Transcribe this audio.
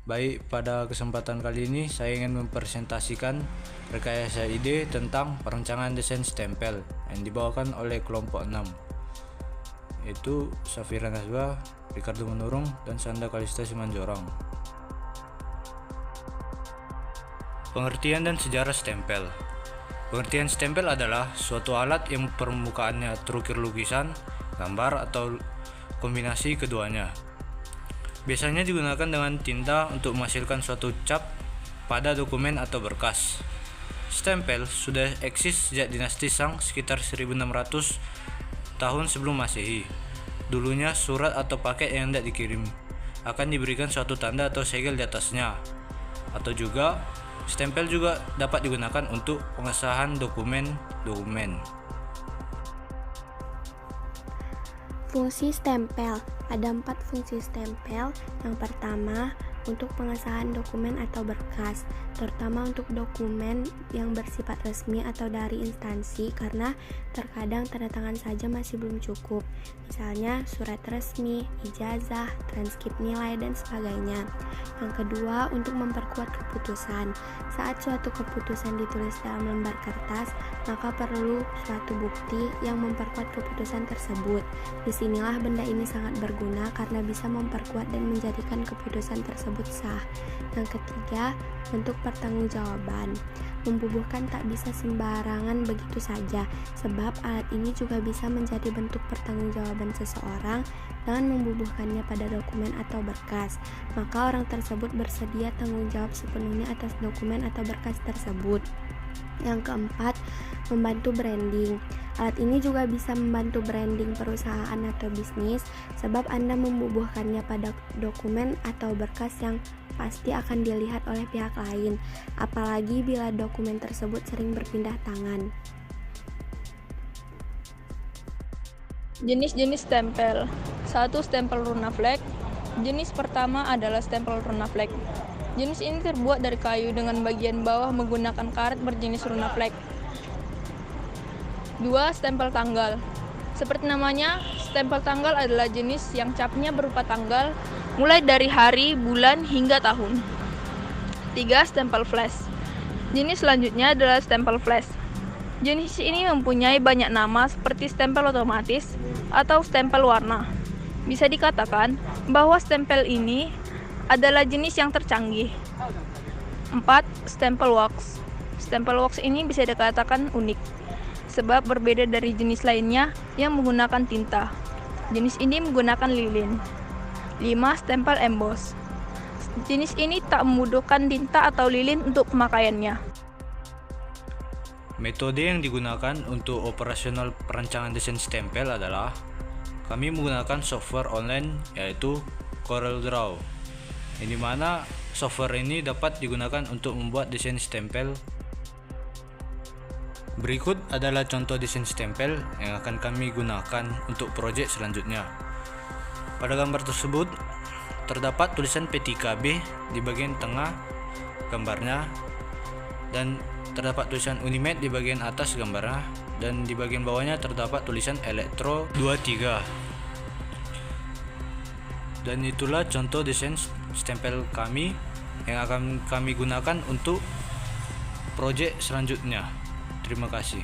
Baik, pada kesempatan kali ini saya ingin mempresentasikan rekayasa ide tentang perencanaan desain stempel yang dibawakan oleh kelompok 6, yaitu Safira Nazwa, Ricardo Menurung, dan Sanda Kalista Simanjorang. Pengertian dan sejarah stempel. Pengertian stempel adalah suatu alat yang permukaannya terukir lukisan, gambar, atau kombinasi keduanya. Biasanya digunakan dengan tinta untuk menghasilkan suatu cap pada dokumen atau berkas. Stempel sudah eksis sejak dinasti Shang sekitar 1600 tahun sebelum Masehi. Dulunya surat atau paket yang hendak dikirim akan diberikan suatu tanda atau segel di atasnya. Atau juga stempel juga dapat digunakan untuk pengesahan dokumen. Fungsi stempel. Ada 4 fungsi stempel. Yang pertama, untuk pengesahan dokumen atau berkas, terutama untuk dokumen yang bersifat resmi atau dari instansi, karena terkadang tanda tangan saja masih belum cukup. Misalnya surat resmi, ijazah, transkrip nilai, dan sebagainya. Yang kedua, untuk memperkuat keputusan. Saat suatu keputusan ditulis dalam lembar kertas, maka perlu suatu bukti yang memperkuat keputusan tersebut. Disinilah benda ini sangat berguna karena bisa memperkuat dan menjadikan keputusan tersebut sah. Yang ketiga, bentuk pertanggungjawaban. Membubuhkan tak bisa sembarangan begitu saja, sebab alat ini juga bisa menjadi bentuk pertanggungjawaban seseorang dengan membubuhkannya pada dokumen atau berkas. Maka orang tersebut bersedia tanggung jawab sepenuhnya atas dokumen atau berkas tersebut. Yang keempat, membantu branding. Alat ini juga bisa membantu branding perusahaan atau bisnis, sebab Anda membubuhkannya pada dokumen atau berkas yang pasti akan dilihat oleh pihak lain, apalagi bila dokumen tersebut sering berpindah tangan. Jenis-jenis stempel. 1. Stempel runafleck. Jenis pertama adalah stempel runafleck. Jenis ini terbuat dari kayu dengan bagian bawah menggunakan karet berjenis runafleck. 2. Stempel tanggal. Seperti namanya, stempel tanggal adalah jenis yang capnya berupa tanggal mulai dari hari, bulan, hingga tahun. 3. Stempel flash. Jenis selanjutnya adalah stempel flash. Jenis ini mempunyai banyak nama seperti stempel otomatis atau stempel warna. Bisa dikatakan bahwa stempel ini adalah jenis yang tercanggih. 4. Stempel wax. Stempel wax ini bisa dikatakan unik, sebab berbeda dari jenis lainnya yang menggunakan tinta. Jenis ini menggunakan lilin. 5. Stempel emboss. Jenis ini tak membutuhkan tinta atau lilin untuk pemakaiannya. Metode yang digunakan untuk operasional perancangan desain stempel adalah kami menggunakan software online yaitu CorelDRAW, yang dimana software ini dapat digunakan untuk membuat desain stempel. Berikut adalah contoh desain stempel yang akan kami gunakan untuk proyek selanjutnya. Pada gambar tersebut terdapat tulisan P3B di bagian tengah gambarnya, dan terdapat tulisan Unimed di bagian atas gambarnya, dan di bagian bawahnya terdapat tulisan Elektro 23. Dan itulah contoh desain stempel kami yang akan kami gunakan untuk proyek selanjutnya. Terima kasih.